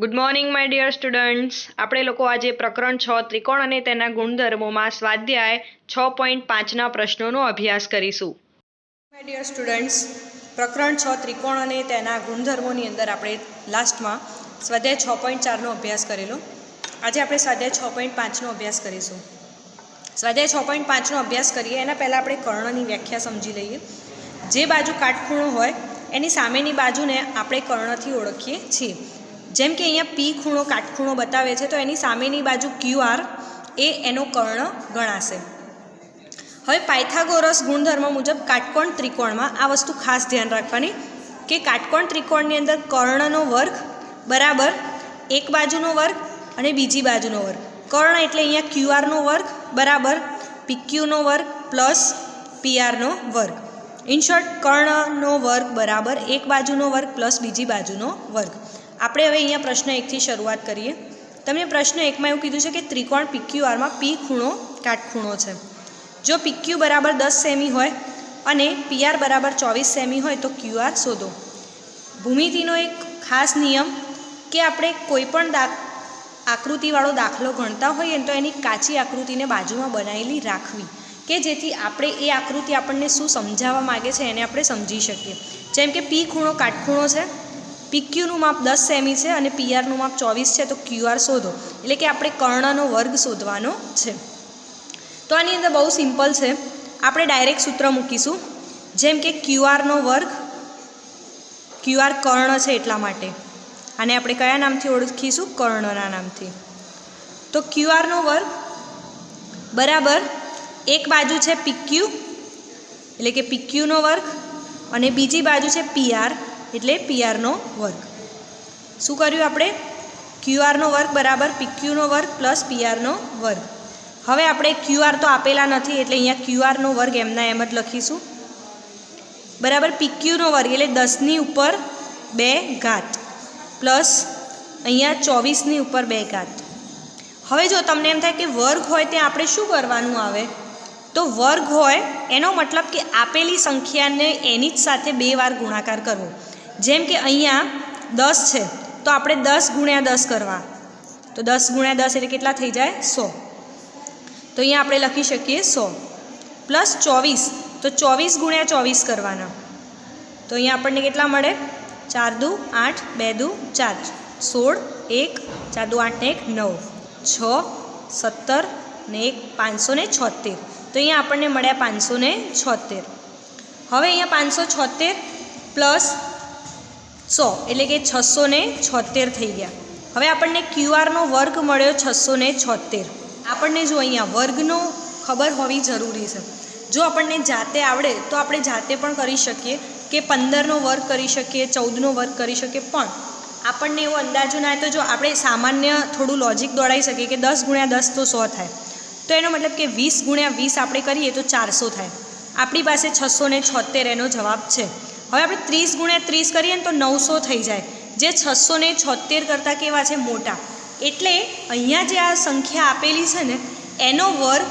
Good morning my dear students. આપણે લોકો આજે પ્રકરણ 6 ત્રિકોણ અને તેના ગુણધર્મોમાં સ્વાધ્યાય 6.5ના પ્રશ્નોનો અભ્યાસ કરીશું. માય ડિયર સ્ટુડન્ટ્સ, પ્રકરણ 6 ત્રિકોણ અને તેના ગુણધર્મોની અંદર આપણે લાસ્ટમાં સ્વાધ્યાય 6.4નો અભ્યાસ કરેલો. આજે આપણે સ્વાધ્યાય 6.5નો અભ્યાસ કરીશું. સ્વાધ્યાય 6.5નો અભ્યાસ કરીએ એના પહેલાં આપણે કર્ણની વ્યાખ્યા સમજી લઈએ. જે બાજુ કાટખૂણો હોય એની સામેની બાજુને આપણે કર્ણથી ઓળખીએ છીએ. જેમ કે અહીંયા પી ખૂણો કાટખૂણો બતાવે છે તો એની સામેની બાજુ QR એ એનો કર્ણ ગણાશે. હવે પાયથાગોરસ ગુણધર્મ મુજબ કાટકોણ ત્રિકોણમાં આ વસ્તુ ખાસ ધ્યાન રાખવાની કે કાટકોણ ત્રિકોણની અંદર કર્ણનો વર્ગ બરાબર એક બાજુનો વર્ગ અને બીજી બાજુનો વર્ગ. કર્ણ એટલે અહીંયા QRનો વર્ગ બરાબર PQનો વર્ગ પ્લસ PRનો વર્ગ. ઇન શોર્ટ, કર્ણનો વર્ગ બરાબર એક બાજુનો વર્ગ પ્લસ બીજી બાજુનો વર્ગ. આપણે હવે અહીંયા પ્રશ્ન 1થી શરૂઆત કરીએ. તમને પ્રશ્ન 1માં એવું કીધું છે કે ત્રિકોણ PQRમાં P ખૂણો કાટખૂણો છે. જો PQ બરાબર 10 સેમી હોય અને PR બરાબર 24 સેમી હોય તો QR શોધો. ભૂમિતિનો એક ખાસ નિયમ કે આપણે કોઈ પણ આકૃતિવાળો દાખલો ગણતા હોઈએ તો એની કાચી આકૃતિને બાજુમાં બનાવેલી રાખવી કે જેથી આપણે એ આકૃતિ આપણને શું સમજાવવા માગે છે એને આપણે સમજી શકીએ. જેમ કે P ખૂણો કાટખૂણો છે, PQનું માપ 10 સેમી છે અને PRનું માપ 24 છે તો QR શોધો. એટલે કે આપણે કર્ણનો વર્ગ શોધવાનો છે. તો આની અંદર બહુ સિમ્પલ છે. આપણે ડાયરેક્ટ સૂત્ર મૂકીશું. જેમ કે QRનો વર્ગ, QR કર્ણ છે એટલા માટે આને આપણે કયા નામથી ઓળખીશું? કર્ણના નામથી. તો QRનો વર્ગ બરાબર એક બાજુ છે PQ એટલે કે PQનો વર્ગ અને બીજી બાજુ છે PR એટલે PRનો વર્ગ. શું કર્યું આપણે? QRનો વર્ગ બરાબર PQનો વર્ગ પ્લસ PRનો વર્ગ. હવે આપણે QR તો આપેલા નથી એટલે અહીંયા QRનો વર્ગ એમના એમ જ લખીશું બરાબર PQનો વર્ગ એટલે 10ની ઉપર 2 ઘાત પ્લસ અહીંયા 24ની ઉપર 2 ઘાત. હવે જો તમને એમ થાય કે વર્ગ હોય ત્યાં આપણે શું કરવાનું આવે? તો વર્ગ હોય એનો મતલબ કે આપેલી સંખ્યાને એની જ સાથે 2 વાર ગુણાકાર કરવો. જેમ કે અહીંયા 10 છે તો આપણે 10 ગુણ્યા 10 કરવા. તો 10 ગુણ્યા 10 એટલે કેટલા થઈ જાય? 100. તો અહીંયા આપણે લખી શકીએ 100 પ્લસ 24 તો 24 ગુણ્યા 24 કરવાના. તો અહીંયા આપણને કેટલા મળે? 4 દુ 8, 2 દુ 4, 16, 1, 4 દુ 8 ને 1 9, 6, 17 ને 1 576. તો અહીંયા આપણને મળ્યા 576. હવે અહીંયા 576 પ્લસ 100 એટલે કે 676 થઈ ગયા. હવે આપણને QRનો વર્ગ મળ્યો 676. આપણને જો અહીંયા વર્ગનો ખબર હોવી જરૂરી છે. જો આપણને જાતે આવડે તો આપણે જાતે પણ કરી શકીએ કે 15નો વર્ગ કરી શકીએ, 14નો વર્ગ કરી શકીએ. પણ આપણને એવો અંદાજો ના આવે તો જો આપણે સામાન્ય થોડું લોજિક દોડાવી શકીએ કે 10 ગુણ્યા 10 તો 100 થાય. તો એનો મતલબ કે 20 ગુણ્યા 20 આપણે કરીએ તો 400 થાય. આપણી પાસે 676 એનો જવાબ છે. હવે આપણે 30 ગુણ્યા 30 કરીએ ને તો 900 થઈ જાય, જે 676 કરતાં કેવા છે? મોટા. એટલે અહીંયા જે આ સંખ્યા આપેલી છે ને એનો વર્ગ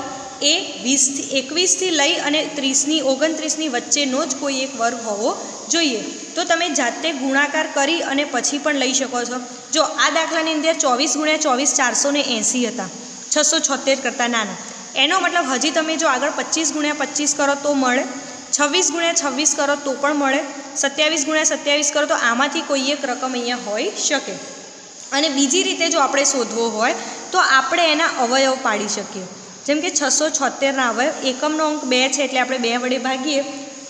એ 21થી લઈ અને 29ની વચ્ચેનો જ કોઈ એક વર્ગ હોવો જોઈએ. તો તમે જાતે ગુણાકાર કરી અને પછી પણ લઈ શકો છો. જો આ દાખલાની અંદર 24 ગુણ્યા 24 480 હતા, 676 કરતાં નાના. એનો મતલબ હજી તમે જો આગળ 25 ગુણ્યા 25 કરો તો મળે, 26 ગુણ્યા 26 કરો તો પણ મળે, 27 ગુણ્યા 27 કરો તો આમાંથી કોઈ એક રકમ અહીંયા હોઈ શકે. અને બીજી રીતે જો આપણે શોધવો હોય તો આપણે એના અવયવ પાડી શકીએ. જેમ કે 676ના અવયવ, એકમનો અંક 2 છે એટલે આપણે 2 વડે ભાગીએ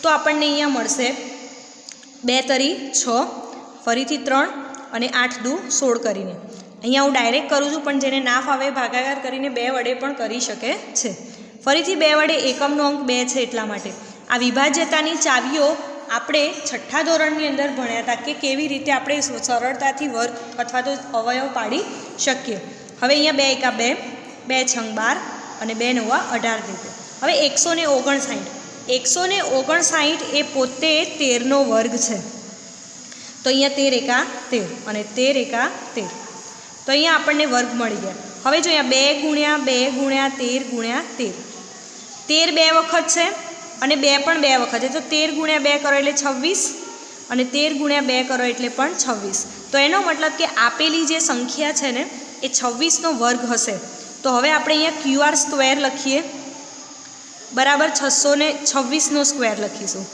તો આપણને અહીંયા મળશે 2 તરી 6, ફરીથી 3 અને 8 દુ 16 કરીને. અહીંયા હું ડાયરેક્ટ કરું છું પણ જેને ના ફાવે ભાગાકાર કરીને 2 વડે પણ કરી શકે છે. ફરીથી 2 વડે એકમનો અંક 2 છે એટલા માટે. આ વિભાજ્યતાની ચાવીઓ આપણે 6ઠ્ઠા ધોરણની અંદર ભણ્યા હતા કે કેવી રીતે આપણે સરળતાથી વર્ગ અથવા તો અવયવ પાડી શકીએ. હવે અહીંયા 2 એકા 2, 2 છંગ 12 અને 2 નવા 18 રીતે. હવે 159. 159 એ પોતે 13નો વર્ગ છે. તો અહીંયા 13 એકા 13 અને 13 એકા 13. તો અહીંયા આપણને વર્ગ મળી ગયા. હવે જો અહીંયા 2 ગુણ્યા 2 ગુણ્યા 13 ગુણ્યા 13. 13 2 વખત છે અને 2 પણ 2 વખત છે તો 13 ગુણ્યા 2 કરો એટલે 26 અને 13 ગુણ્યા 2 કરો એટલે પણ 26. તો એનો મતલબ કે આપેલી જે સંખ્યા છે ને એ 26નો વર્ગ હશે. તો હવે આપણે અહીંયા QR સ્ક્વેર લખીએ બરાબર 626નો સ્ક્વેર લખીશું,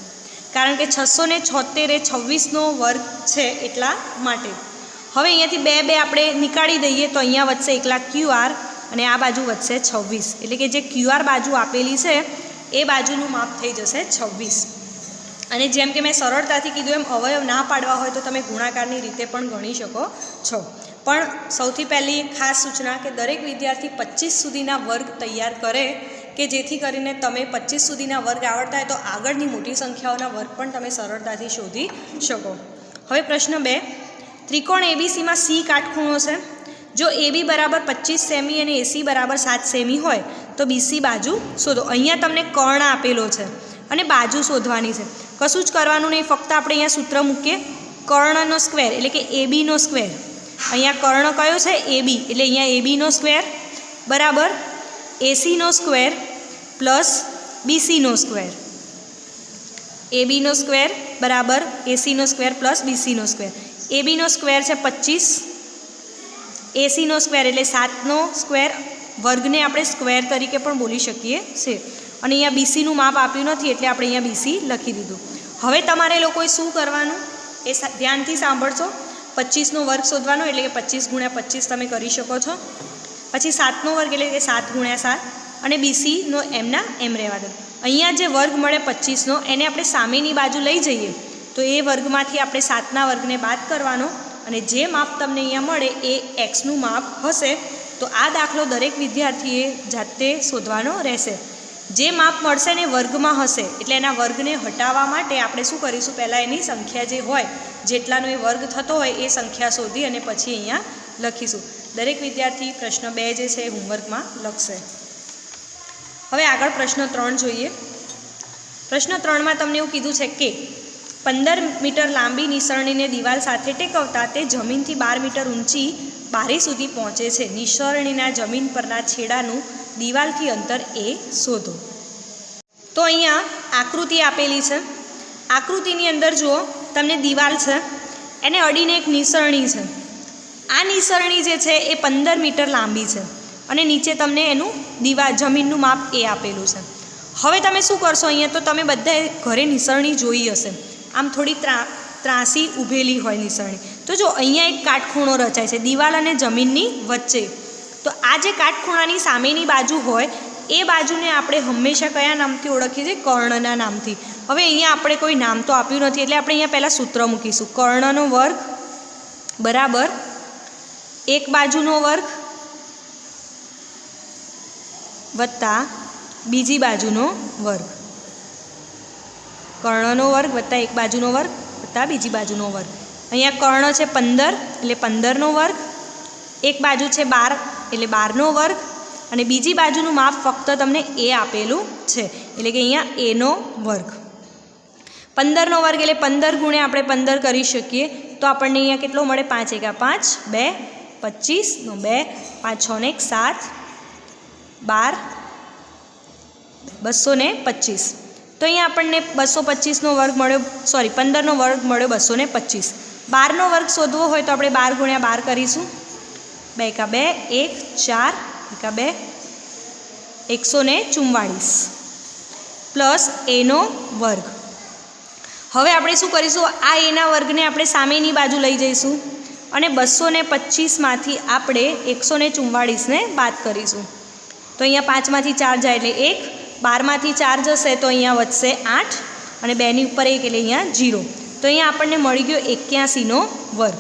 કારણ કે 676 એ 26નો વર્ગ છે એટલા માટે. હવે અહીંયાથી 2 2 આપણે નીકાળી દઈએ તો અહીંયા વધશે એકલા QR અને આ બાજુ વધશે 26. એટલે કે જે QR બાજુ આપેલી છે એ બાજુનું માપ થઈ જશે 26. અને જેમ કે મેં સરળતાથી કીધું એમ અવયવ ના પાડવા હોય તો તમે ગુણાકારની રીતે પણ ગણી શકો છો. પણ સૌથી પહેલી ખાસ સૂચના કે દરેક વિદ્યાર્થી 25 સુધીના વર્ગ તૈયાર કરે કે જેથી કરીને તમે 25 સુધીના વર્ગ આવડતા હોય તો આગળની મોટી સંખ્યાઓના વર્ગ પણ તમે સરળતાથી શોધી શકો. હવે પ્રશ્ન 2, ત્રિકોણ ABCમાં C કાટખૂણો છે. જો AB બરાબર 25 સેમી અને AC બરાબર 7 સેમી હોય તો BC બાજુ શોધો. અહીંયા તમને કર્ણ આપેલો છે અને બાજુ શોધવાની છે. કશું જ કરવાનું નહીં, ફક્ત આપણે અહીંયા સૂત્ર મૂકીએ કર્ણનો સ્ક્વેર એટલે કે ABનો સ્ક્વેર. અહીંયા કર્ણ કયો છે AB, એટલે અહીંયા ABનો સ્ક્વેર બરાબર ACનો સ્ક્વેર પ્લસ BCનો સ્ક્વેર. ABનો સ્ક્વેર બરાબર ACનો સ્ક્વેર પ્લસ BCનો સ્ક્વેર. ABનો સ્ક્વેર છે 25, ACનો સ્ક્વેર એટલે 7નો સ્ક્વેર, વર્ગને આપણે સ્ક્વેર તરીકે પણ બોલી શકીએ છે. અને અહીંયા BCનું માપ આપ્યું નથી એટલે આપણે અહીંયા BC લખી દીધું. હવે તમારે લોકોએ શું કરવાનું એ ધ્યાનથી સાંભળશો. 25નો વર્ગ શોધવાનો એટલે કે 25 ગુણ્યા 25 તમે કરી શકો છો. પછી 7નો વર્ગ એટલે કે 7 ગુણ્યા 7 અને BCનો એમના એમ રહેવા દો. અહીંયા જે વર્ગ મળે 25નો એને આપણે સામેની બાજુ લઈ જઈએ તો એ વર્ગમાંથી આપણે 7ના વર્ગને બાદ કરવાનો અને જે માપ તમને અહીંયા મળે એ Xનું માપ હશે. તો આ દાખલો દરેક વિદ્યાર્થીએ જાતે શોધવાનો રહેશે. જે માપ મળશે ને વર્ગમાં હશે એટલે એના વર્ગને હટાવવા માટે આપણે શું કરીશું, પહેલાં એની સંખ્યા જે હોય જેટલાનો એ વર્ગ થતો હોય એ સંખ્યા શોધી અને પછી અહીંયા લખીશું. દરેક વિદ્યાર્થી પ્રશ્ન 2 જે છે એ હોમવર્કમાં લખશે. હવે આગળ પ્રશ્ન 3 જોઈએ. પ્રશ્ન 3માં તમને એવું કીધું છે કે 15 મીટર લાંબી નિસરણીને દિવાલ સાથે ટેકવતા તે જમીનથી 12 મીટર ઊંચી બારી સુધી પહોંચે છે. નિસરણીના જમીન પરના છેડાનું દિવાલથી અંતર એ શોધો. તો અહીંયા આકૃતિ આપેલી છે. આકૃતિની અંદર જુઓ તમને દિવાલ છે, એને અડીને એક નિસરણી છે. આ નિસરણી જે છે એ 15 મીટર લાંબી છે અને નીચે તમને એનું જમીનનું માપ એ આપેલું છે. હવે તમે શું કરશો, અહીંયા તો તમે બધાએ ઘરે નિસરણી જોઈ હશે, આમ થોડી ત્રાસી ઊભેલી હોય નિસરણી. તો જો અહીંયા એક કાટખૂણો રચાય છે દિવાલ અને જમીનની વચ્ચે. તો આ જે કાટખૂણાની સામેની બાજુ હોય એ બાજુને આપણે હંમેશા કયા નામથી ઓળખીએ છીએ, કર્ણના નામથી. હવે અહીંયા આપણે કોઈ નામ તો આપ્યું નથી એટલે આપણે અહીંયા પહેલાં સૂત્ર મૂકીશું. કર્ણનો વર્ગ બરાબર એક બાજુનો વર્ગ વત્તા બીજી બાજુનો વર્ગ. કર્ણનો વર્ગ વત્તા એક બાજુનો વર્ગ વત્તા બીજી બાજુનો વર્ગ. અહીંયા કર્ણ છે 15 એટલે 15નો વર્ગ, એક બાજુ છે 12 એટલે 12નો વર્ગ અને બીજી બાજુનું માપ ફક્ત તમને એ આપેલું છે એટલે કે અહીંયા એનો વર્ગ. 15નો વર્ગ એટલે 15 ગુણ્યા આપણે 15 કરી શકીએ તો આપણને અહીંયા કેટલો મળે, 5 એકા 5, 2 25 નો 2, 5 6 ને 1 7, 12 225. તો અહીંયા આપણને 225નો વર્ગ મળ્યો, 15નો વર્ગ મળ્યો 225. 12નો વર્ગ શોધવો હોય તો આપણે 12 ગુણ્યા 12 કરીશું. 2 એકા 2, 1 4 એકા 2 144 પ્લસ એનો વર્ગ. હવે આપણે શું કરીશું, આ એના વર્ગને આપણે સામેની બાજુ લઈ જઈશું અને 225માંથી આપણે 144ને બાદ કરીશું. તો અહીંયા 5માંથી 4 જાય એટલે 1, 12માંથી 4 જશે તો અહીંયા વધશે 8 અને 2ની ઉપર 1 એટલે અહીંયા 0. તો અહીંયા આપણને મળી ગયો 81નો વર્ગ.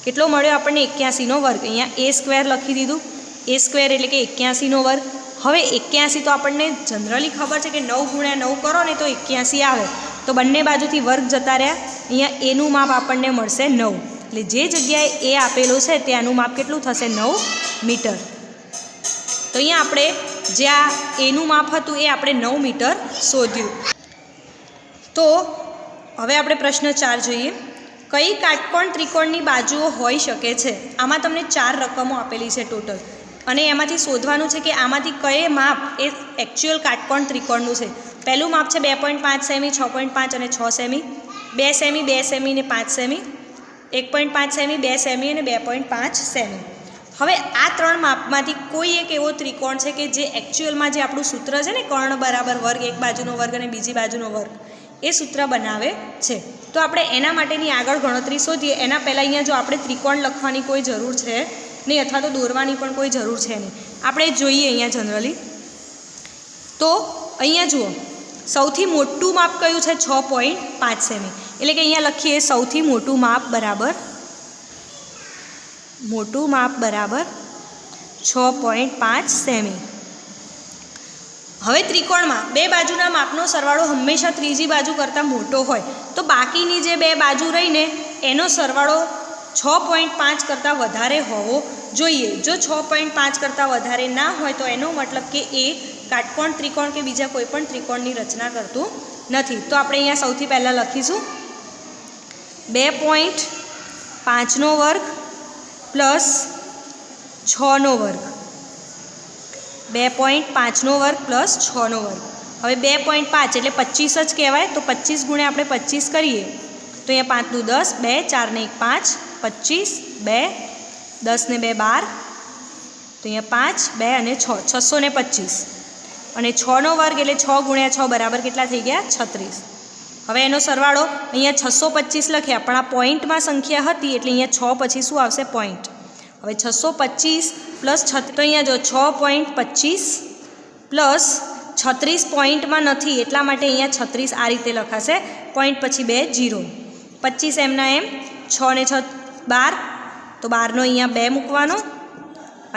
કેટલો મળ્યો આપણને, 81નો વર્ગ. અહીંયા એ સ્ક્વેર લખી દીધું, એ સ્ક્વેર એટલે કે 81નો વર્ગ. હવે 81 તો આપણને જનરલી ખબર છે કે 9 ગુણ્યા 9 કરો ને તો 81 આવે. તો બંને બાજુથી વર્ગ જતા રહ્યા. અહીંયા એનું માપ આપણને મળશે 9. એટલે જે જગ્યાએ એ આપેલું છે ત્યાંનું માપ કેટલું થશે, 9 મીટર. તો અહીંયા આપણે જ્યાં એનું માપ હતું એ આપણે 9 મીટર શોધ્યું. તો હવે આપણે પ્રશ્ન 4 જોઈએ. કઈ કાટકોણ ત્રિકોણની બાજુઓ હોઈ શકે છે? આમાં તમને 4 રકમો આપેલી છે ટોટલ અને એમાંથી શોધવાનું છે કે આમાંથી કયે માપ એ એકચ્યુઅલ કાટકોણ ત્રિકોણનું છે. પહેલું માપ છે 2.5 સેમી, 6.5 અને 6 સેમી. 2 સેમી 2 સેમી ને 5 સેમી, 1.5 સેમી 2 સેમી અને 2.5 સેમી. હવે આ ત્રણ માપમાંથી કોઈ એક એવો ત્રિકોણ છે કે જે એકચ્યુઅલમાં જે આપણું સૂત્ર છે ને કર્ણ બરાબર વર્ગ, એક બાજુનો વર્ગ અને બીજી બાજુનો વર્ગ, એ સૂત્ર બનાવે છે. તો આપણે એના માટેની આગળ ગણતરી શોધીએ. એના પહેલાં અહીંયા જો આપણે ત્રિકોણ લખવાની કોઈ જરૂર છે નહીં, અથવા તો દોરવાની પણ કોઈ જરૂર છે નહીં. આપણે જોઈએ અહીંયા જનરલી તો અહીંયા જુઓ, સૌથી મોટું માપ કયું છે? 6.5 સેમી. એટલે કે અહીંયા લખીએ સૌથી મોટું માપ બરાબર 6.5 સેમી. હવે ત્રિકોણમાં બે બાજુના માપનો સરવાળો હંમેશા ત્રીજી બાજુ કરતાં મોટો હોય, તો બાકીની જે બે બાજુ રહીને એનો સરવાળો 6.5 કરતાં વધારે હોવો જોઈએ. જો 6.5 કરતાં વધારે ના હોય તો એનો મતલબ કે એ કાટકોણ ત્રિકોણ કે બીજા કોઈ પણ ત્રિકોણની રચના કરતું નથી. તો આપણે અહીંયા સૌથી પહેલાં લખીશું 2.5નો વર્ગ પ્લસ 6નો વર્ગ, 2.5નો વર્ગ પ્લસ 6નો વર્ગ. હવે 2.5 એટલે 25 જ કહેવાય, તો 25 ગુણ્યા આપણે 25 કરીએ તો અહીંયા 5 દુ 10, 2 4 ને 1 5, 25, 2 10 ને 2 12, તો અહીંયા 5 2 અને 6 625 અને 6નો વર્ગ એટલે 6 ગુણ્યા 6 બરાબર કેટલા થઈ ગયા? 36. હવે એનો સરવાળો અહીંયા 625 લખ્યા, પણ આ પોઈન્ટમાં સંખ્યા હતી એટલે અહીંયા 6 પછી શું આવશે? પોઈન્ટ. હવે 625 પ્લસ 36, તો અહીંયા જો 6.25 પ્લસ 36 પોઈન્ટમાં નથી એટલા માટે અહીંયા 36 આ રીતે લખાશે, પોઈન્ટ પછી 2 0, 25 એમના એમ, 6 ને 6 12, તો 12નો અહીંયા 2 મૂકવાનો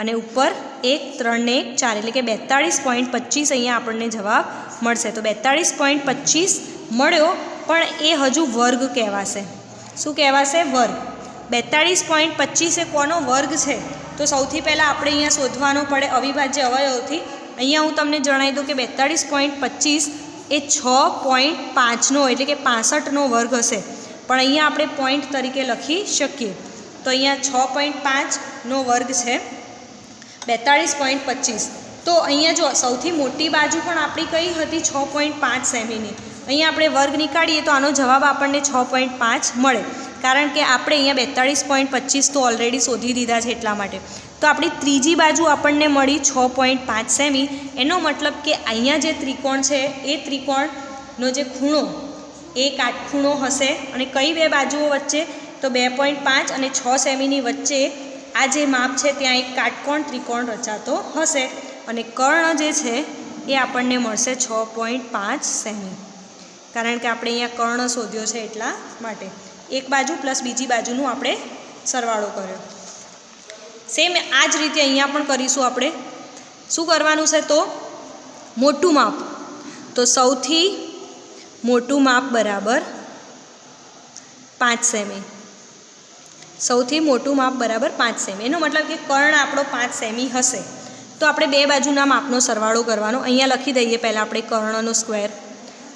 અને ઉપર 1 3 ને 1 4 એટલે કે 42.25 અહીંયા આપણને જવાબ મળશે. તો 42.25 મળ્યો, પણ એ હજુ વર્ગ કહેવાશે. શું કહેવાશે? વર્ગ. 42.25 એ કોનો વર્ગ છે? તો સૌથી પહેલાં આપણે અહીંયા શોધવાનો પડે અવિભાજ્ય અવયવથી. અહીંયા હું તમને જણાવી દઉં કે 42.25 એ 6.5નો એટલે કે 65નો વર્ગ હશે, પણ અહીંયા આપણે પોઈન્ટ તરીકે લખી શકીએ. તો અહીંયા 6.5નો વર્ગ છે 42.25. તો અહીંયા જો સૌથી મોટી બાજુ પણ આપણી કઈ હતી? 6.5 સેમીની. અહીંયા આપણે વર્ગ નીકાળીએ તો આનો જવાબ આપણને 6.5 મળે, કારણ કે આપણે અહીંયા 42.25 તો ઓલરેડી શોધી દીધા છે એટલા માટે. તો આપણી ત્રીજી બાજુ આપણને મળી 6.5 સેમી. એનો મતલબ કે અહીંયા જે ત્રિકોણ છે એ ત્રિકોણનો જે ખૂણો એ કાટખૂણો હશે. અને કઈ બે બાજુઓ વચ્ચે? તો 2.5 અને 6 સેમીની વચ્ચે આ જે માપ છે ત્યાં એક કાટકોણ ત્રિકોણ રચાતો હશે, અને કર્ણ જે છે એ આપણને મળશે 6.5 સેમી, કારણ કે આપણે અહીંયા કર્ણ શોધ્યો છે એટલા માટે. એક બાજુ પ્લસ બીજી બાજુનું આપણે સરવાળો કર્યો. સેમ આ જ રીતે અહીંયા પણ કરીશું. આપણે શું કરવાનું છે? તો મોટું માપ, તો સૌથી મોટું માપ બરાબર 5 સેમી. સૌથી મોટું માપ બરાબર 5 સેમી. એનો મતલબ કે કર્ણ આપણો 5 સેમી હશે. તો આપણે બે બાજુના માપનો સરવાળો કરવાનો. અહીંયા લખી દઈએ પહેલાં આપણે કર્ણનો સ્ક્વેર.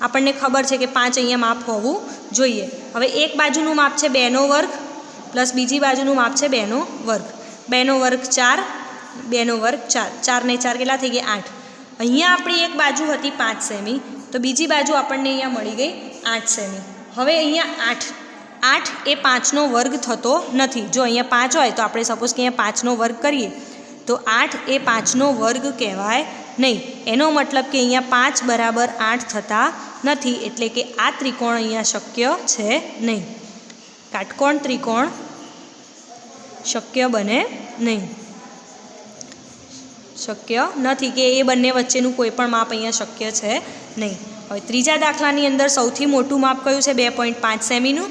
આપણને ખબર છે કે 5 અહીંયા માપ હોવું જોઈએ. હવે એક બાજુનું માપ છે 2નો વર્ગ પ્લસ બીજી બાજુનું માપ છે 2નો વર્ગ. 2નો વર્ગ 4, 2નો વર્ગ 4, 4 ને 4 કેટલા થઈ ગયા? 8. અહીંયા આપણી એક બાજુ હતી 5 સેમી, તો બીજી બાજુ આપણને અહીંયા મળી ગઈ 8 સેમી. હવે અહીંયા 8 એ 5નો વર્ગ થતો નથી. જો અહીંયા 5 હોય તો આપણે સપોઝ કે અહીંયા 5નો વર્ગ કરીએ તો 8 એ 5નો વર્ગ કહેવાય નહીં. એનો મતલબ કે અહીંયા 5 બરાબર 8 થતા નથી, એટલે કે આ ત્રિકોણ અહીંયા શક્ય છે નહીં. કાટકોણ ત્રિકોણ શક્ય બને નહીં, શક્ય નથી કે એ બંને વચ્ચેનું કોઈ પણ માપ અહીંયા શક્ય છે નહીં. હવે ત્રીજા દાખલાની અંદર સૌથી મોટું માપ કયું છે? 2.5 સેમીનું,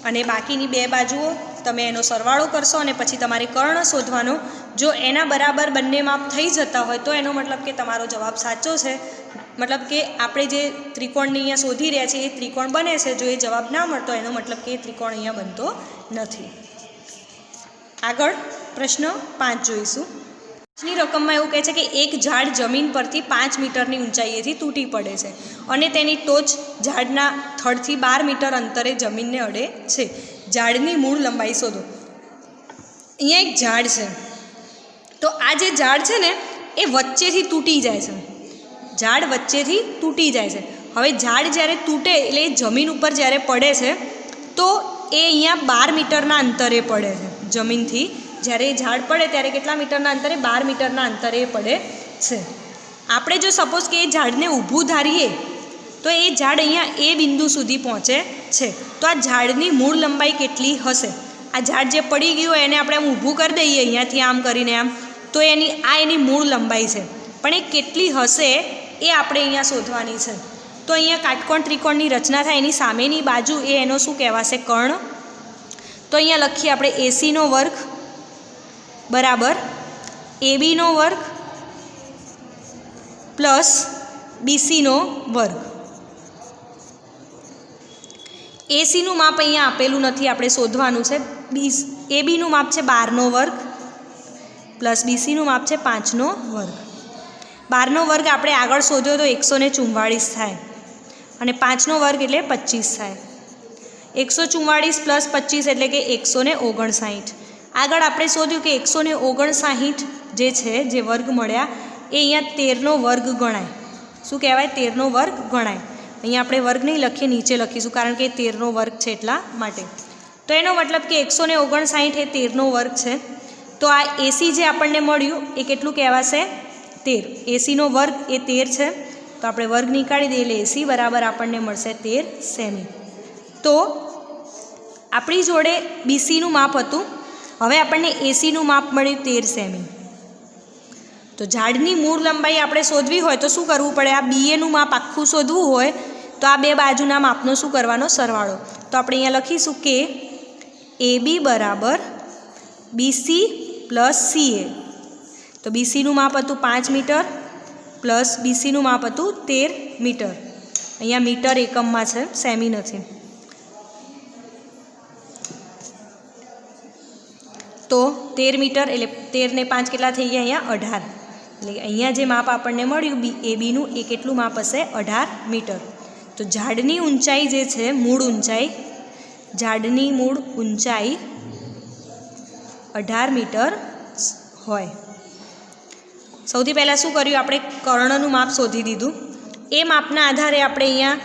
અને બાકીની બે બાજુઓ તમે એનો સરવાળો કરશો અને પછી તમારે કર્ણ શોધવાનો. જો એના બરાબર બંને માપ થઈ જતા હોય તો એનો મતલબ કે તમારો જવાબ સાચો છે. મતલબ કે આપણે જે ત્રિકોણને અહીંયા શોધી રહ્યા છીએ એ ત્રિકોણ બને છે. જો એ જવાબ ના મળતો એનો મતલબ કે એ ત્રિકોણ અહીંયા બનતો નથી. આગળ પ્રશ્ન 5 જોઈશું. ની રકમમાં એવું કહે છે કે એક ઝાડ જમીન પરથી 5 મીટરની ઊંચાઈએથી તૂટી પડે છે અને તેની ટોચ ઝાડના થડથી 12 મીટર અંતરે જમીનને અડે છે. ઝાડની મૂળ લંબાઈ શોધો. અહીંયા એક ઝાડ છે, તો આ જે ઝાડ છે ને એ વચ્ચેથી તૂટી જાય છે. ઝાડ વચ્ચેથી તૂટી જાય છે. હવે ઝાડ જ્યારે તૂટે એટલે જમીન ઉપર જ્યારે પડે છે તો એ અહીંયા 12 મીટરના અંતરે પડે છે. જમીનથી જ્યારે એ ઝાડ પડે ત્યારે કેટલા મીટરના અંતરે? 12 મીટરના અંતરે પડે છે. આપણે જો સપોઝ કે એ ઝાડને ઊભું ધારીએ તો એ ઝાડ અહીંયા એ બિંદુ સુધી પહોંચે છે. તો આ ઝાડની મૂળ લંબાઈ કેટલી હશે? આ ઝાડ જે પડી ગયું એને આપણે આમ ઊભું કરી દઈએ અહીંયાથી આમ કરીને આમ, તો એની મૂળ લંબાઈ છે. પણ એ કેટલી હશે એ આપણે અહીંયા શોધવાની છે. તો અહીંયા કાટકોણ ત્રિકોણની રચના થાય, એની સામેની બાજુ એ એનો શું કહેવાશે? કર્ણ. તો અહીંયા લખીએ આપણે એસીનો વર્ગ બરાબર એબીનો વર્ગ પ્લસ બીસીનો વર્ગ. એસીનું માપ અહીંયા આપેલું નથી, આપણે શોધવાનું છે. એબીનું માપ છે 12નો વર્ગ પ્લસ બીસીનું માપ છે 5નો વર્ગ. 12નો વર્ગ આપણે આગળ શોધ્યો તો 144 થાય અને 5નો વર્ગ એટલે 25 થાય. 144 પ્લસ 25 એટલે કે 159. આગળ આપણે શોધ્યું કે 159 જે છે, જે વર્ગ મળ્યા એ અહીંયા 13નો વર્ગ ગણાય. શું કહેવાય? 13નો વર્ગ ગણાય. અહીંયા આપણે વર્ગ નહીં લખીએ, નીચે લખીશું, કારણ કે 13નો વર્ગ છે એટલા માટે. તો એનો મતલબ કે 159 એ 13નો વર્ગ છે. તો આ એસી જે આપણને મળ્યું એ કેટલું કહેવાશે? 13. એસીનો વર્ગ એ 13 છે, તો આપણે વર્ગ નીકાળી દઈએ એટલે એસી બરાબર આપણને મળશે 13 સેમી. તો આપણી જોડે બીસીનું માપ હતું, હવે આપણને એસીનું માપ મળ્યું 13 સેમી. તો ઝાડની મૂળ લંબાઈ આપણે શોધવી હોય તો શું કરવું પડે? આ બીએનું માપ આખું શોધવું હોય તો આ બે બાજુના માપનો શું કરવાનો? સરવાળો. તો આપણે અહીંયા લખીશું કે એબી બરાબર બીસી પ્લસ સીએ. તો બીસીનું માપ હતું 5 મીટર પ્લસ બીસીનું માપ હતું 13 મીટર. અહીંયા મીટર એકમમાં છે, સેમી નથી. તો 13 મીટર એટલે 13 ને 5 કેટલા થઈ ગયા? અહીંયા 18. એટલે અહીંયા જે માપ આપણને મળ્યું એબીનું એ કેટલું માપ હશે? 18 મીટર. તો ઝાડની ઊંચાઈ જે છે, મૂળ ઊંચાઈ, ઝાડની મૂળ ઊંચાઈ 18 મીટર હોય. સૌથી પહેલાં શું કર્યું? આપણે કર્ણનું માપ શોધી દીધું. એ માપના આધારે આપણે અહીંયા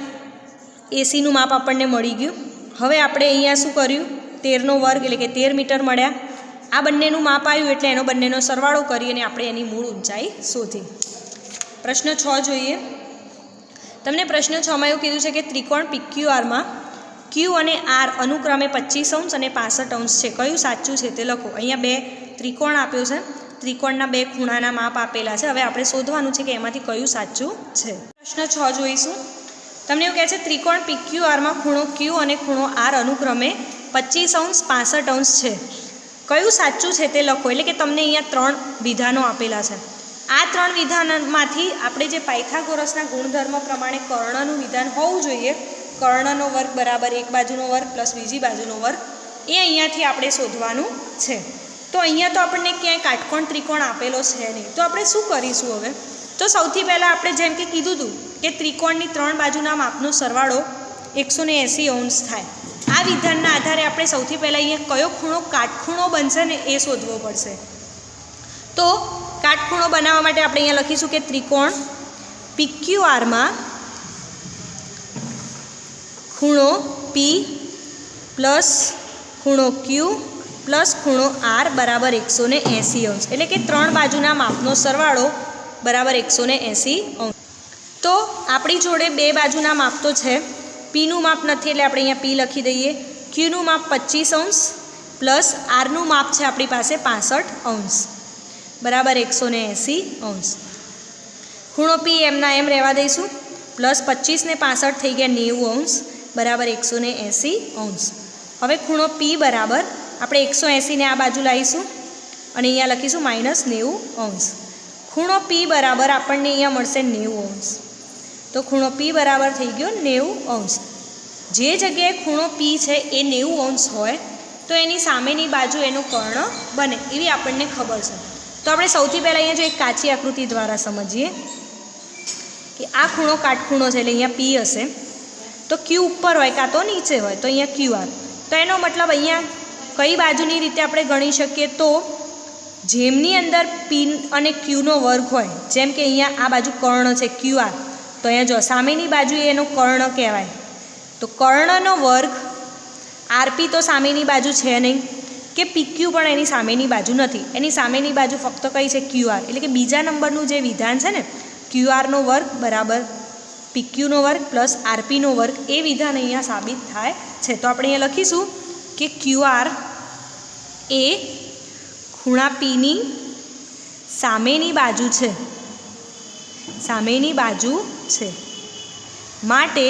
એસીનું માપ આપણને મળી ગયું. હવે આપણે અહીંયા શું કર્યું? 13નો વર્ગ એટલે કે 13 મીટર મળ્યા. આ બંનેનું માપ આવ્યું એટલે એનો બંનેનો સરવાળો કરી અને આપણે એની મૂળ ઊંચાઈ શોધી. પ્રશ્ન 6 જોઈએ. તમને પ્રશ્ન 6માં એવું કીધું છે કે ત્રિકોણ PQRમાં Q અને R અનુક્રમે 25° અને 65° છે. કયું સાચું છે તે લખો. અહીંયા બે ત્રિકોણ આપ્યો છે, ત્રિકોણના બે ખૂણાના માપ આપેલા છે. હવે આપણે શોધવાનું છે કે એમાંથી કયું સાચું છે. પ્રશ્ન 6 જોઈશું. તમને એવું કહે છે ત્રિકોણ PQRમાં ખૂણો Q અને ખૂણો R અનુક્રમે 25°, 65° છે. કયું સાચું છે તે લખો. એટલે કે તમને અહીંયા 3 વિધાનો આપેલા છે. આ 3 વિધાનમાંથી આપણે જે પાયથાગોરસના ગુણધર્મ પ્રમાણે કર્ણનું વિધાન હોવું જોઈએ, કર્ણનો વર્ગ બરાબર એક બાજુનો વર્ગ પ્લસ બીજી બાજુનો વર્ગ, એ અહીંયાથી આપણે શોધવાનું છે. તો અહીંયા તો આપણને ક્યાંય કાટકોણ ત્રિકોણ આપેલો છે નહીં. તો આપણે શું કરીશું હવે? તો સૌથી પહેલાં આપણે જેમ કે કીધું હતું કે ત્રિકોણની 3 બાજુના માપનો સરવાળો 180° થાય. આ વિધાનના આધારે આપણે સૌથી પહેલાં અહીંયા કયો ખૂણો કાટખૂણો બનશે ને એ શોધવો પડશે. તો કાટખૂણો બનાવવા માટે આપણે અહીંયા લખીશું કે ત્રિકોણ PQRમાં ખૂણો P પ્લસ ખૂણો Q પ્લસ ખૂણો R બરાબર 180°. એટલે કે 3 બાજુના માપનો સરવાળો બરાબર 180°. તો આપણી જોડે બે બાજુના માપ તો છે. પીનું માપ નથી એટલે આપણે અહીંયા P લખી દઈએ. Qનું માપ 25° પ્લસ Rનું માપ છે આપણી પાસે 65° બરાબર 180°. ખૂણો P એમના એમ રહેવા દઈશું. પ્લસ 25 ને 65 થઈ ગયા 90° બરાબર 180°. હવે ખૂણો P બરાબર આપણે 180 ને આ બાજુ લાવીશું અને અહીંયા લખીશું -90°. ખૂણો P બરાબર આપણને અહીંયા મળશે 90°. તો ખૂણો P બરાબર થઈ ગયો 90°. જે જગ્યાએ ખૂણો P છે એ 90° હોય તો એની સામેની બાજુ એનું કર્ણ બને એવી આપણને ખબર છે. તો આપણે સૌથી પહેલાં અહીંયા જો એક કાચી આકૃતિ દ્વારા સમજીએ કે આ ખૂણો કાટખૂણો છે એટલે અહીંયા P હશે, તો Q ઉપર હોય કાં તો નીચે હોય, તો અહીંયા QR. તો એનો મતલબ અહીંયા કઈ બાજુની રીતે આપણે ગણી શકીએ? તો જેમની અંદર P અને Qનો વર્ગ હોય, જેમ કે અહીંયા આ બાજુ કર્ણ છે QR, તો તો અહીંયા જો સામેની બાજુ એનો કર્ણ કહેવાય, તો કર્ણનો વર્ગ આરપી તો સામેની બાજુ છે નહીં, કે પીક્યુ પણ એની સામેની બાજુ નથી, એની સામેની બાજુ ફક્ત કઈ છે ક્યુઆર, એટલે કે બીજા નંબરનું જે વિધાન છે ને ક્યુઆરનો વર્ગ બરાબર પીક્યુનો વર્ગ પ્લસ આરપીનો વર્ગ, એ વિધાન અહીંયા સાબિત થાય છે. તો આપણે અહીંયા લખીશું કે ક્યુઆર એ ખૂણા પીની સામેની બાજુ છે, સામેની બાજુ છે, માટે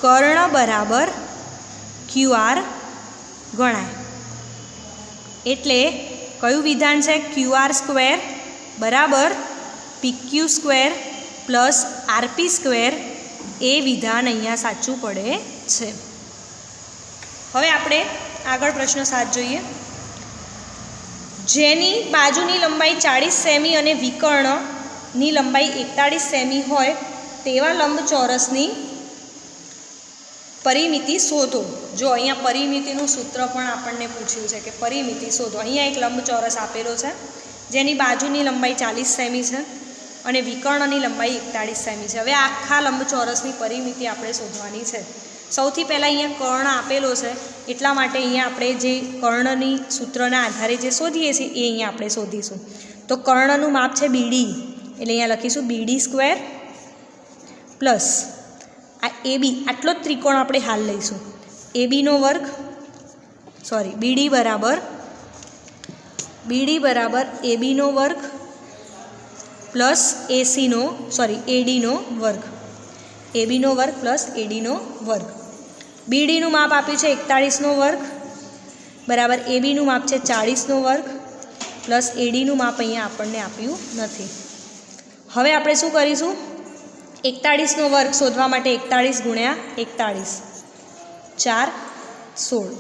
કર્ણ બરાબર ક્યુઆર ગણાય. એટલે કયું વિધાન છે? ક્યુઆર સ્ક્વેર બરાબર PQ square plus RP square, એ વિધાન અહીંયા સાચું પડે છે. હવે આપણે આગળ પ્રશ્ન 7 જોઈએ. જેની બાજુની લંબાઈ 40 સેમી અને વિકર્ણની લંબાઈ 41 સેમી હોય તેવા લંબચોરસની પરિમિતિ શોધો. જો અહીંયા પરિમિતિનું સૂત્ર પણ આપણને પૂછ્યું છે કે પરિમિતિ શોધો. અહીંયા એક લંબચોરસ આપેલો છે જેની બાજુની લંબાઈ 40 સેમી છે અને વિકર્ણની લંબાઈ 41 સેમી છે. હવે આખા લંબચોરસની પરિમિતિ આપણે શોધવાની છે. સૌથી પહેલાં અહીંયા કર્ણ આપેલો છે, એટલા માટે અહીંયા આપણે જે કર્ણની સૂત્રના આધારે જે શોધીએ છીએ એ અહીંયા આપણે શોધીશું. તો કર્ણનું માપ છે બીડી, એટલે અહીંયા લખીશું બીડી સ્ક્વેર પ્લસ આ એબી, આટલો જ ત્રિકોણ આપણે હાલ લઈશું, એબીનો વર્ગ બીડી બરાબર એબીનો વર્ગ પ્લસ એડીનો વર્ગ, એબીનો વર્ગ પ્લસ એડીનો વર્ગ. બીડીનું માપ આપ્યું છે 41નો વર્ગ બરાબર એબીનું માપ છે 40નો વર્ગ પ્લસ એડીનું માપ અહીંયા આપણને આપ્યું નથી. હવે આપણે શું કરીશું? 41નો વર્ગ શોધવા માટે 41 ગુણ્યા 41, 4 16,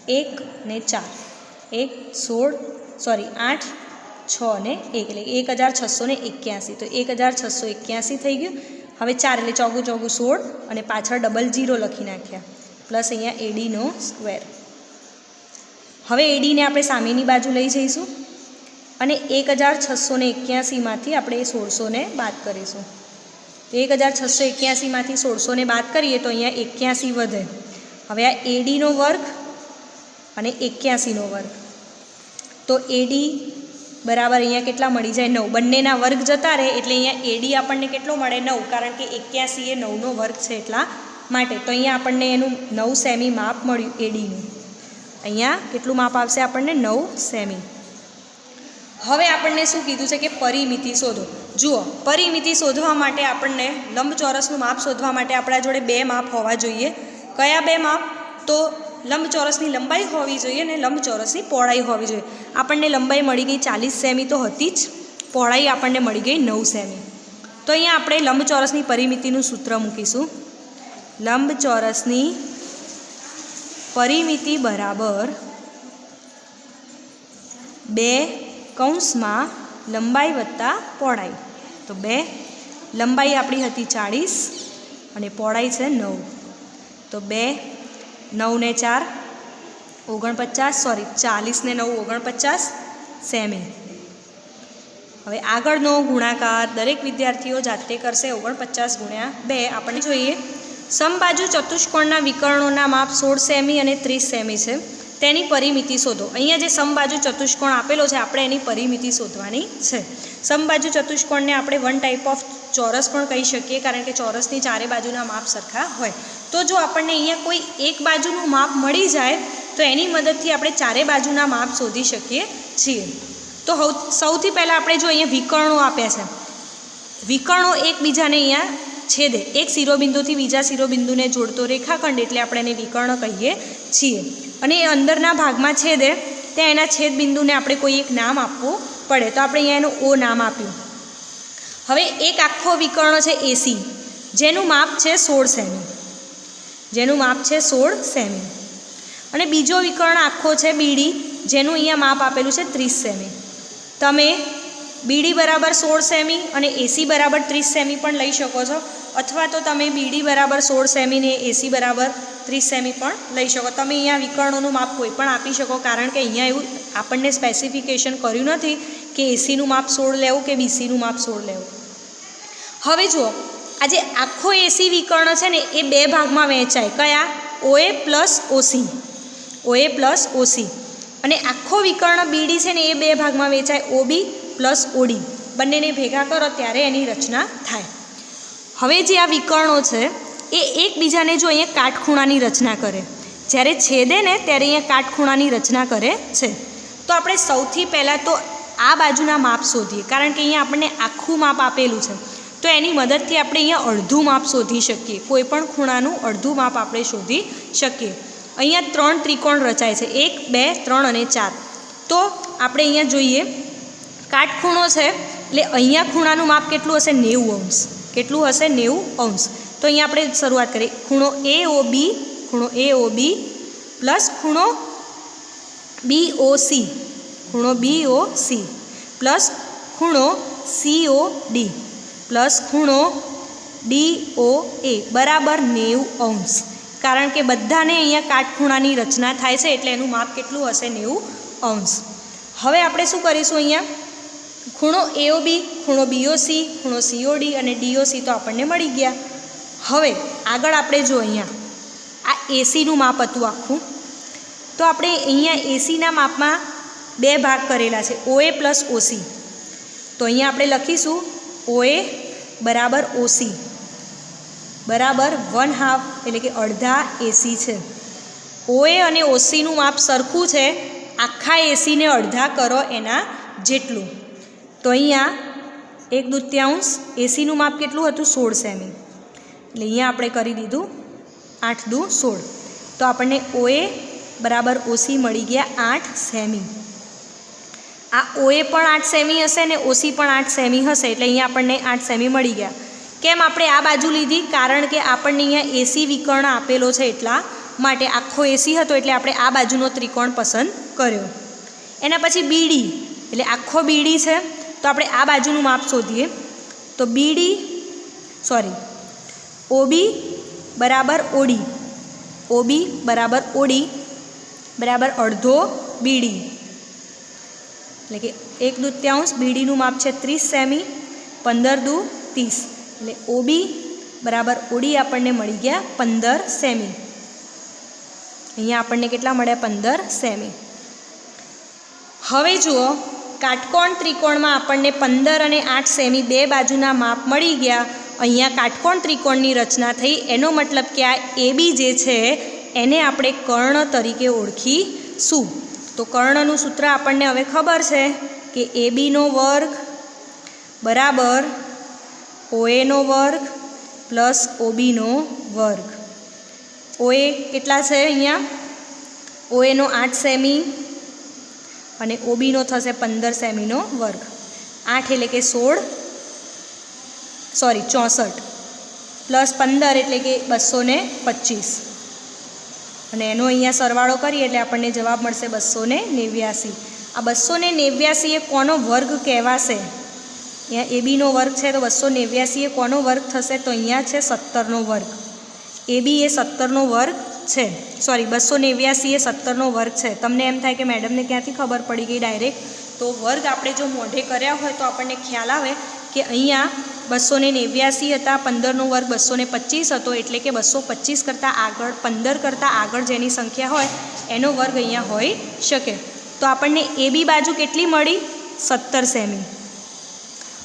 1 ને 4, 1 16 8 6 ને 1 એટલે 1681. તો 1681 થઈ ગયું. હવે 4 એટલે ચોગું 16 અને પાછળ ડબલ 0 લખી નાખ્યા પ્લસ અહીંયા એડીનો સ્ક્વેર. હવે એડીને આપણે સામેની બાજુ લઈ જઈશું અને 1681માંથી આપણે 1600ને બાદ કરીશું. તો 1681માંથી 1600ને બાદ કરીએ તો અહીંયા 81 વધે. હવે આ એડીનો વર્ગ અને 81નો વર્ગ, તો એડી બરાબર અહીંયા કેટલા મળી જાય? 9. બંનેના વર્ગ જતા રહે એટલે અહીંયા એડી આપણને કેટલો મળે? 9, કારણ કે 81 એ 9નો વર્ગ છે એટલા માટે. તો અહીંયા આપણને એનું 9 સેમી માપ મળ્યું એડીનું. અહીંયા કેટલું માપ આવશે આપણને? 9 સેમી. હવે આપણને શું કીધું છે કે પરિમિતિ શોધો. જુઓ, પરિમિતિ શોધવા માટે આપણને લંબચોરસનું માપ શોધવા માટે આપણા જોડે 2 માપ હોવા જોઈએ. કયા 2 માપ? તો લંબચોરસની લંબાઈ હોવી જોઈએ અને લંબચોરસની પહોળાઈ હોવી જોઈએ. આપણને લંબાઈ મળી ગઈ 40 સેમી તો હતી જ, પહોળાઈ આપણને મળી ગઈ 9 સેમી. તો અહીંયા આપણે લંબચોરસની પરિમિતિનું સૂત્ર મૂકીશું. લંબચોરસની પરિમિતિ બરાબર 2 કૌંસમાં લંબાઈ વત્તા પહોળાઈ. તો 2 લંબાઈ આપણી હતી 40 અને પહોળાઈ છે 9. તો 2 9 ને 4 49, 40 ને 9 49 સેમી. હવે આગળનો ગુણાકાર દરેક વિદ્યાર્થીઓ જાતે કરશે. 49 ગુણ્યા 2 આપણને જોઈએ. સમબાજુ ચતુષ્કોણના વિકર્ણોના માપ 16 સેમી અને 30 સેમી છે, તેની પરિમિતિ શોધો. અહીંયા જે સમબાજુ ચતુષ્કોણ આપેલો છે આપણે એની પરિમિતિ શોધવાની છે. સમબાજુ ચતુષ્કોણને આપણે વન ટાઈપ ઓફ ચોરસ પણ કહી શકીએ, કારણ કે ચોરસની ચારે બાજુના માપ સરખા હોય. તો જો આપણને અહીંયા કોઈ એક બાજુનું માપ મળી જાય તો એની મદદથી આપણે ચારે બાજુના માપ શોધી શકીએ છીએ. તો સૌથી પહેલાં આપણે જો અહીંયા વિકર્ણો આપ્યા છે, વિકર્ણો એકબીજાને અહીંયા છેદે, એક શિરોબિંદુથી બીજા શિરોબિંદુને જોડતો રેખાખંડ એટલે આપણે એને વિકર્ણ કહીએ છીએ. અને એ અંદરના ભાગમાં છેદે ત્યાં એના છેદબિંદુને આપણે કોઈ એક નામ આપવું પડે. તો આપણે અહીંયા એનું ઓ નામ આપ્યું. હવે એક આખો વિકર્ણ છે એસી, જેનું માપ છે 16 સેમી, જેનું માપ છે 16 સેમી. અને બીજો વિકર્ણ આખો છે બીડી, જેનું અહીંયા માપ આપેલું છે 30 સેમી. તમે બીડી બરાબર 16 સેમી અને એસી બરાબર 30 સેમી પણ લઈ શકો છો, અથવા તો તમે બીડી બરાબર 16 સેમી ને એસી બરાબર 30 સેમી પણ લઈ શકો. તમે અહીંયા વિકર્ણોનું માપ કોઈ પણ આપી શકો, કારણ કે અહીંયા એવું આપણને સ્પેસિફિકેશન કર્યું નથી કે એસીનું માપ 16 લેવું કે બીસીનું માપ 16 લેવું. હવે જુઓ, આ જે આખો એસી વિકર્ણ છે ને એ બે ભાગમાં વહેંચાય, કયા? OA plus OC, OA plus OC. અને આખો વિકર્ણ બીડી છે ને એ બે ભાગમાં વહેંચાય, OB પ્લસ OD. બંનેને ભેગા કરો ત્યારે એની રચના થાય. હવે જે આ વિકર્ણો છે એ એકબીજાને જો અહીંયા કાટખૂણાની રચના કરે, જ્યારે છેદે ને ત્યારે અહીંયા કાટખૂણાની રચના કરે છે. તો આપણે સૌથી પહેલાં તો આ બાજુના માપ શોધીએ, કારણ કે અહીંયા આપણને આખું માપ આપેલું છે. તો એની મદદથી આપણે અહીંયા અડધું માપ શોધી શકીએ. કોઈ પણ ખૂણાનું અડધું માપ આપણે શોધી શકીએ. અહીંયા 3 ત્રિકોણ રચાય છે, 1, 2, 3 અને 4. તો આપણે અહીંયા જોઈએ કાટખૂણો છે એટલે અહીંયા ખૂણાનું માપ કેટલું હશે? 90 અંશ. કેટલું હશે? 90 અંશ. તો અહીંયા આપણે શરૂઆત કરીએ. ખૂણો AOB, ખૂણો AOB પ્લસ ખૂણો BOC, ખૂણો BOC પ્લસ ખૂણો COD પ્લસ ખૂણો DOA બરાબર 90 અંશ. કારણ કે બધાને અહીંયા કાટખૂણાની રચના થાય છે એટલે એનું માપ કેટલું હશે? 90 અંશ. હવે આપણે શું કરીશું? અહીંયા ખૂણો AOB, ખૂણો BOC, ખૂણો COD અને DOC તો આપણને મળી ગયા. હવે આગળ આપણે જો અહીંયા આ એસીનું માપ હતું આખું, તો આપણે અહીંયા એસીના માપમાં બે ભાગ કરેલા છે, OA પ્લસ OC. તો અહીંયા આપણે લખીશું OA બરાબર OC બરાબર 1/2 એટલે કે અડધા એસી છે. OA અને OCનું માપ સરખું છે, આખા એસીને અડધા કરો એના જેટલું. તો અહીંયા 1/2 એસીનું માપ કેટલું હતું? 16 સેમી. એટલે અહીંયા આપણે કરી દીધું 8 દુ 16. તો આપણને OA બરાબર OC મળી ગયા 8 સેમી. આ OA પણ 8 સેમી હશે ને OC પણ 8 સેમી હશે, એટલે અહીંયા આપણને 8 સેમી મળી ગયા. કેમ આપણે આ બાજુ લીધી? કારણ કે આપણને અહીંયા એસી વિકર્ણ આપેલો છે એટલા માટે. આખો એસી હતો એટલે આપણે આ બાજુનો ત્રિકોણ પસંદ કર્યો. એના પછી બીડી એટલે આખો બીડી છે, તો આપણે આ બાજુનું માપ શોધીએ. તો OB બરાબર OD, OB બરાબર OD બરાબર અડધો બીડી, એટલે કે 1/2 બીડીનું માપ છે 30 સેમી, 15 દુ 30. એટલે OB બરાબર OD આપણને મળી ગયા 15 સેમી. અહીંયા આપણને કેટલા મળ્યા? 15 સેમી. હવે જુઓ કાટકોણ ત્રિકોણમાં આપણને 15 અને 8 સેમી બે બાજુના માપ મળી ગયા. અહીંયા કાટકોણ ત્રિકોણની રચના થઈ, એનો મતલબ કે આ AB જે છે એને આપણે કર્ણ તરીકે ઓળખીશું. તો કર્ણનું સૂત્ર આપણને હવે ખબર છે કે ABનો વર્ગ બરાબર OAનો વર્ગ પ્લસ OBનો વર્ગ. OA કેટલા છે અહીંયા? OAનો 8 સેમી અને OBનો થશે 15 સેમીનો વર્ગ. 8 એટલે કે 64 પ્લસ 15 એટલે કે 225. અને એનો અહીંયા સરવાળો કરીએ એટલે આપણને જવાબ મળશે 289. આ 289 એ કોનો વર્ગ કહેવાશે? અહીંયા ABનો વર્ગ છે તો 289 એ કોનો વર્ગ થશે? તો અહીંયા છે 17નો વર્ગ. AB એ 17નો વર્ગ છે, 289 એ 17નો વર્ગ છે. તમને એમ થાય કે મેડમને ક્યાંથી ખબર પડી ગઈ ડાયરેક્ટ? તો વર્ગ આપણે જો મોઢે કર્યા હોય તો આપણને ખ્યાલ આવે કે અહીંયા 289 હતા, 15નો વર્ગ 225 હતો, એટલે કે 225 કરતાં આગળ 15 કરતાં આગળ જેની સંખ્યા હોય એનો વર્ગ અહીંયા હોઈ શકે. તો આપણને AB બાજુ કેટલી મળી? 17 સેમી.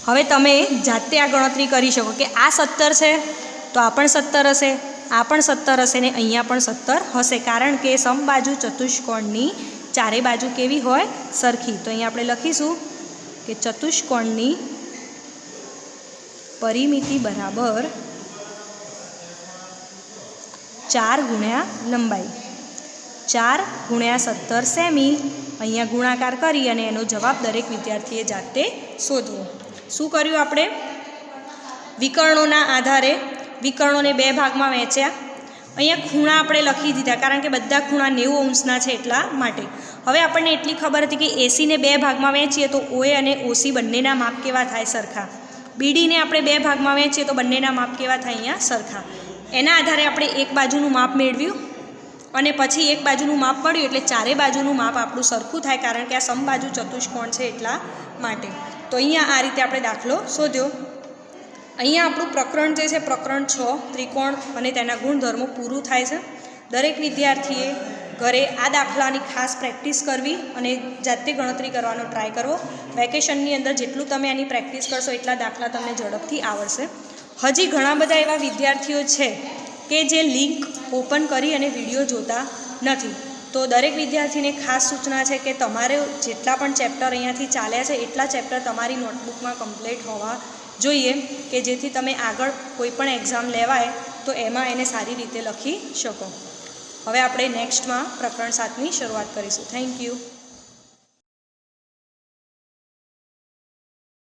હવે તમે જાતે આ ગણતરી કરી શકો કે આ 17 છે તો આ પણ 17 હશે, આ પણ 17 હશે ને અહીંયા પણ 17 હશે, કારણ કે સમબાજુ ચતુષ્કોણની ચારે બાજુ કેવી હોય? સરખી. તો અહીંયા આપણે લખીશું કે ચતુષ્કોણની પરિમિતિ બરાબર 4 ગુણ્યા લંબાઈ, 4 ગુણ્યા 17 સેમી. અહીંયા ગુણાકાર કરી અને એનો જવાબ દરેક વિદ્યાર્થીએ જાતે શોધવો. શું કર્યું આપણે? વિકર્ણોના આધારે વિકર્ણોને બે ભાગમાં વહેંચ્યા. અહીંયા ખૂણા આપણે લખી દીધા કારણ કે બધા ખૂણા 90 અંશના છે એટલા માટે. હવે આપણને એટલી ખબર હતી કે એસીને બે ભાગમાં વહેંચીએ તો OA અને OC બંનેના માપ કેવા થાય? સરખા. બીડીને આપણે બે ભાગમાં વહેંચીએ તો બંનેના માપ કેવા થાય? અહીંયા સરખા. એના આધારે આપણે એક બાજુનું માપ મેળવ્યું અને પછી એક બાજુનું માપ મળ્યું એટલે ચારે બાજુનું માપ આપણું સરખું થાય, કારણ કે આ સમબાજુ ચતુષ્કોણ છે એટલા માટે. તો અહીંયા આ રીતે આપણે દાખલો શોધ્યો. અહીંયા આપણું પ્રકરણ જે છે પ્રકરણ 6 ત્રિકોણ અને તેના ગુણધર્મો પૂરું થાય છે. દરેક વિદ્યાર્થીએ ઘરે આ દાખલાની ખાસ પ્રેક્ટિસ કરવી અને જાતે ગણતરી કરવાનો ટ્રાય કરવો. વેકેશનની અંદર જેટલું તમે આની પ્રેક્ટિસ કરશો એટલા દાખલા તમને ઝડપથી આવડશે. હજી ઘણા બધા એવા વિદ્યાર્થીઓ છે કે જે લિંક ઓપન કરી અને વિડીયો જોતા નથી. તો દરેક વિદ્યાર્થીને ખાસ સૂચના છે કે તમારે જેટલા પણ ચેપ્ટર અહીંયાથી ચાલ્યા છે એટલા ચેપ્ટર તમારી નોટબુકમાં કમ્પ્લીટ હોવા જોઈએ કે જેથી તમે આગળ કોઈ પણ એક્ઝામ લેવાય તો એમાં એને સારી રીતે લખી શકો. હવે આપણે નેક્સ્ટમાં પ્રકરણ 7ની શરૂઆત કરીશું. Thank you.